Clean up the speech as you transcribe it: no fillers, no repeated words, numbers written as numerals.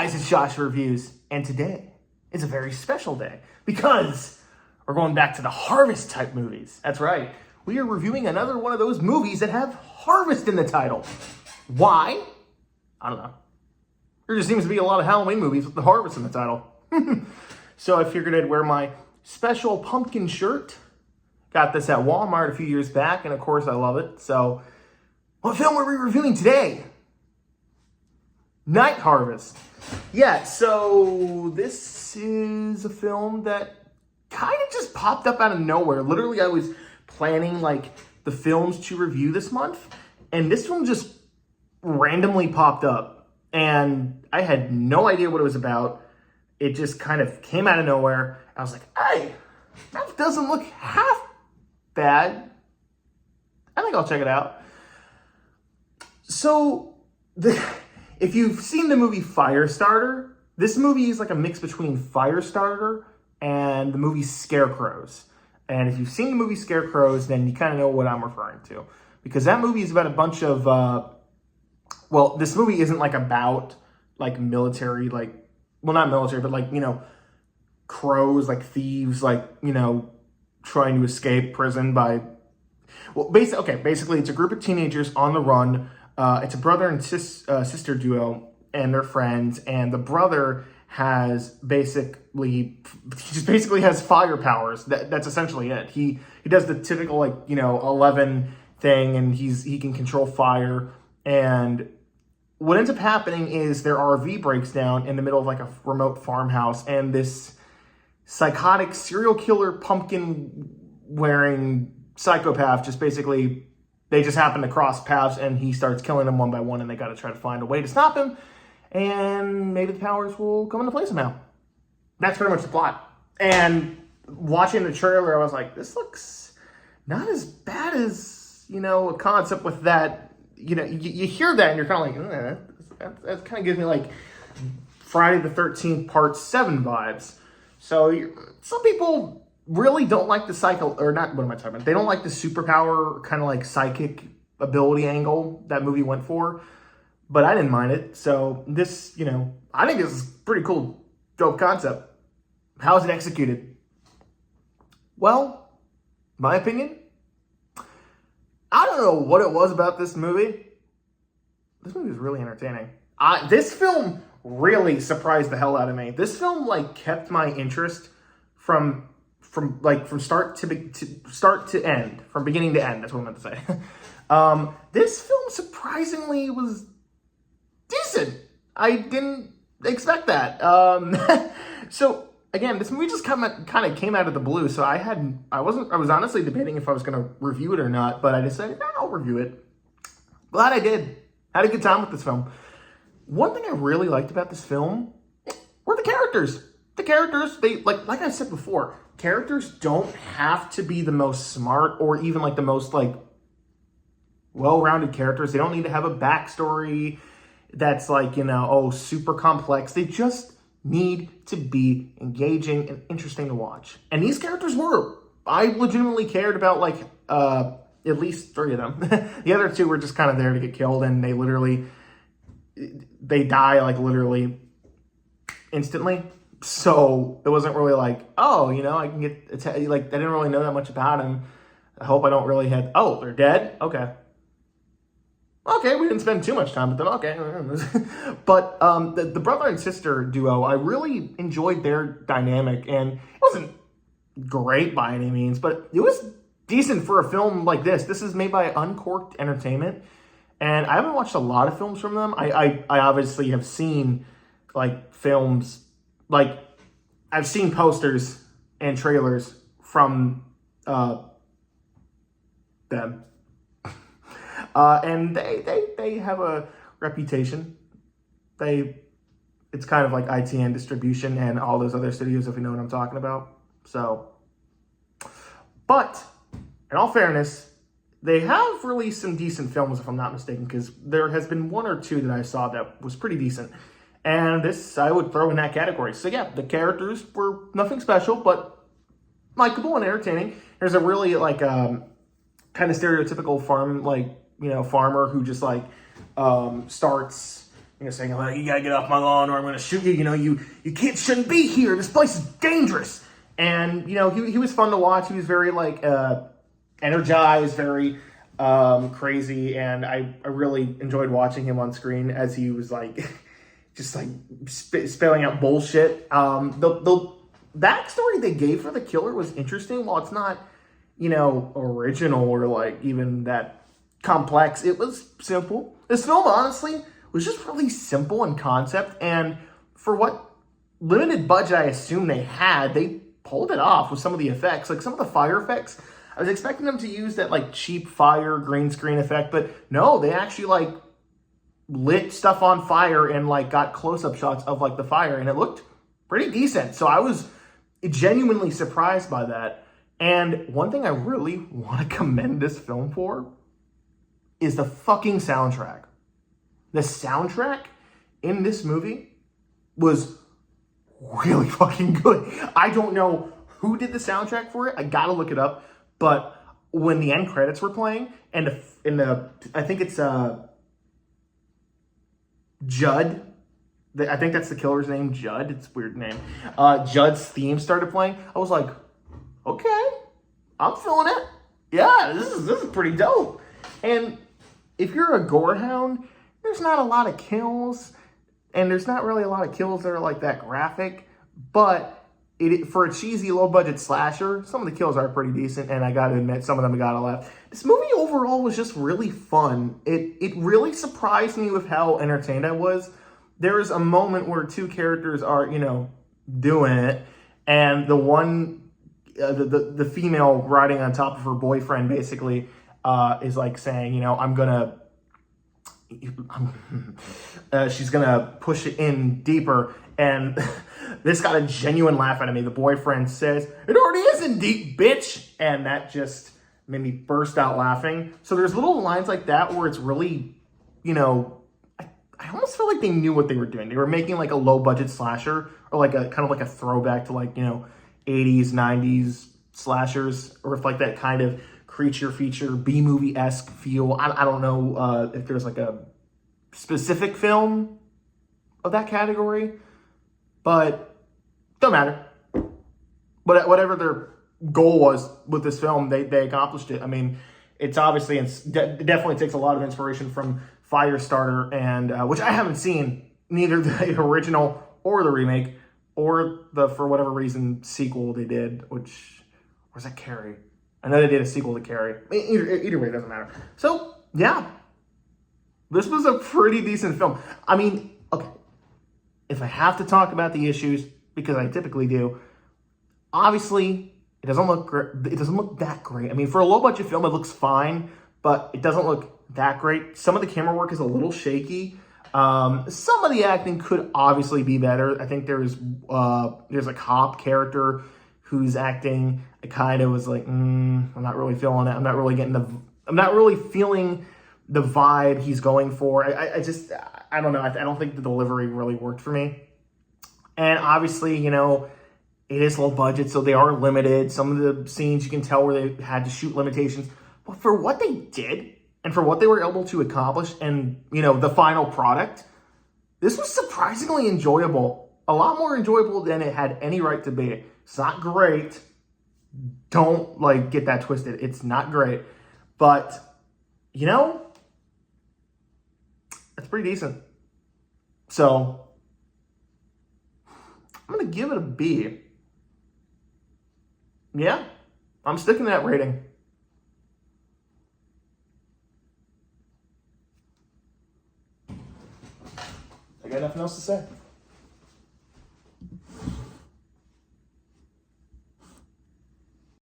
guys, it's Josh Reviews, and today is a very special day because we're going back to the Harvest type movies. That's right. We are reviewing another one of those movies that have Harvest in the title. Why? I don't know. There just seems to be a lot of Halloween movies with the Harvest in the title. So I figured I'd wear my special pumpkin shirt. Got this at Walmart a few years back, and of course I love it. So, what film are we reviewing today? Night Harvest. Yeah, so this is a film that kind of just popped up out of nowhere. Literally, I was planning like the films to review this month, and this one just randomly popped up, and I had no idea what it was about. It just kind of came out of nowhere. I was like, hey, that doesn't look half bad. I think I'll check it out. So, if you've seen the movie Firestarter, this movie is like a mix between Firestarter and the movie Scarecrows. And if you've seen the movie Scarecrows, then you kind of know what I'm referring to. Because that movie is about a bunch of, well, this movie isn't like about like military, like, well, not military, but like, you know, crows, like thieves, like, you know, trying to escape prison by, well, basically it's a group of teenagers on the run. It's a brother and sister duo, and they're friends. And the brother has basically has fire powers. That's essentially it. He does the typical, like, you know, 11 thing, and he can control fire. And what ends up happening is their RV breaks down in the middle of like a remote farmhouse, and this psychotic serial killer pumpkin wearing psychopath just basically, they just happen to cross paths, and he starts killing them one by one, and they got to try to find a way to stop him, and maybe the powers will come into play somehow. That's pretty much the plot. And watching the trailer, I was like, this looks not as bad as, you know, a concept with that. You know, you hear that, and you're kind of like, that kind of gives me like Friday the 13th Part 7 vibes. So some people really don't like the they don't like the superpower kind of like psychic ability angle that movie went for, but I didn't mind it. So this, you know, I think this is pretty cool, dope concept. How is it executed? Well, my opinion, I don't know what it was about this movie. This movie was really entertaining. This film really surprised the hell out of me. This film like kept my interest from start to end, from beginning to end. That's what I meant to say. This film surprisingly was decent. I didn't expect that. So again, this movie just kind of came out of the blue. So I was honestly debating if I was going to review it or not, but I decided, nah, I'll review it. Glad I did. Had a good time with this film. One thing I really liked about this film were the characters. The characters, they like I said before, characters don't have to be the most smart or even like the most like well-rounded characters. They don't need to have a backstory that's like, you know, super complex. They just need to be engaging and interesting to watch. And these characters were. I legitimately cared about like at least 3 of them. The other 2 were just kind of there to get killed, and they die like literally instantly. So it wasn't really like, oh, you know, I can get like, I didn't really know that much about him. I hope I don't really have, oh, they're dead? Okay, we didn't spend too much time with them. Okay. But the brother and sister duo, I really enjoyed their dynamic, and it wasn't great by any means, but it was decent for a film like this. This is made by Uncorked Entertainment, and I haven't watched a lot of films from them. I obviously have seen like films, like I've seen posters and trailers from them. And they have a reputation. It's kind of like ITN Distribution and all those other studios, if you know what I'm talking about. So, but in all fairness, they have released some decent films, if I'm not mistaken, because there has been 1 or 2 that I saw that was pretty decent. And this, I would throw in that category. So yeah, the characters were nothing special, but likable and entertaining. There's a really like kind of stereotypical farmer who just like starts saying, "Oh, you gotta get off my lawn, or I'm gonna shoot you. You kids shouldn't be here. This place is dangerous." And he was fun to watch. He was very like energized, very crazy, and I really enjoyed watching him on screen as he was like just like spelling out bullshit. The backstory they gave for the killer was interesting. While it's not original or like even that complex, it was simple. This film honestly was just really simple in concept, and for what limited budget I assume they had, they pulled it off with some of the effects. Like some of the fire effects, I was expecting them to use that like cheap fire green screen effect, but no, they actually like lit stuff on fire and like got close-up shots of like the fire, and it looked pretty decent. So I was genuinely surprised by that. And one thing I really want to commend this film for is the fucking soundtrack. The soundtrack in this movie was really fucking good. I don't know who did the soundtrack for it. I gotta look it up. But when the end credits were playing, and I think it's Judd. I think that's the killer's name, Judd. It's a weird name. Judd's theme started playing. I was like, okay, I'm feeling it. Yeah, this is pretty dope. And if you're a gorehound, there's not a lot of kills, and there's not really a lot of kills that are like that graphic, but for a cheesy low-budget slasher, some of the kills are pretty decent, and I gotta admit, some of them I gotta laugh. This movie overall was just really fun. It really surprised me with how entertained I was. There is a moment where two characters are, doing it, and the one, the female riding on top of her boyfriend basically is like saying, she's gonna push it in deeper, and this got a genuine laugh out of me. The boyfriend says, "It already is in deep, bitch," and that just made me burst out laughing. So there's little lines like that where it's really, I almost feel like they knew what they were doing. They were making like a low budget slasher, or like a kind of like a throwback to like 80s, 90s slashers, or if like that kind of creature feature B-movie-esque feel. I don't know if there's like a specific film of that category, but don't matter. But whatever their goal was with this film, they accomplished it. I mean, it's obviously, it definitely takes a lot of inspiration from Firestarter, and which I haven't seen, neither the original or the remake, or the, for whatever reason, sequel they did, which, was that Carrie? I know they did a sequel to Carrie. Either way, it doesn't matter. So, yeah. This was a pretty decent film. I mean, okay. If I have to talk about the issues, because I typically do, obviously, it doesn't look that great. I mean, for a low-budget film, it looks fine, but it doesn't look that great. Some of the camera work is a little shaky. Some of the acting could obviously be better. I think there's a cop character who's acting, I kind of was like, I'm not really feeling it. I'm not really feeling the vibe he's going for. I don't know. I don't think the delivery really worked for me. And obviously, it is low budget, so they are limited. Some of the scenes you can tell where they had to shoot limitations. But for what they did, and for what they were able to accomplish, and, the final product, this was surprisingly enjoyable. A lot more enjoyable than it had any right to be. It's not great. Don't, get that twisted. It's not great. But, it's pretty decent. So, I'm going to give it a B. Yeah, I'm sticking to that rating. I got nothing else to say.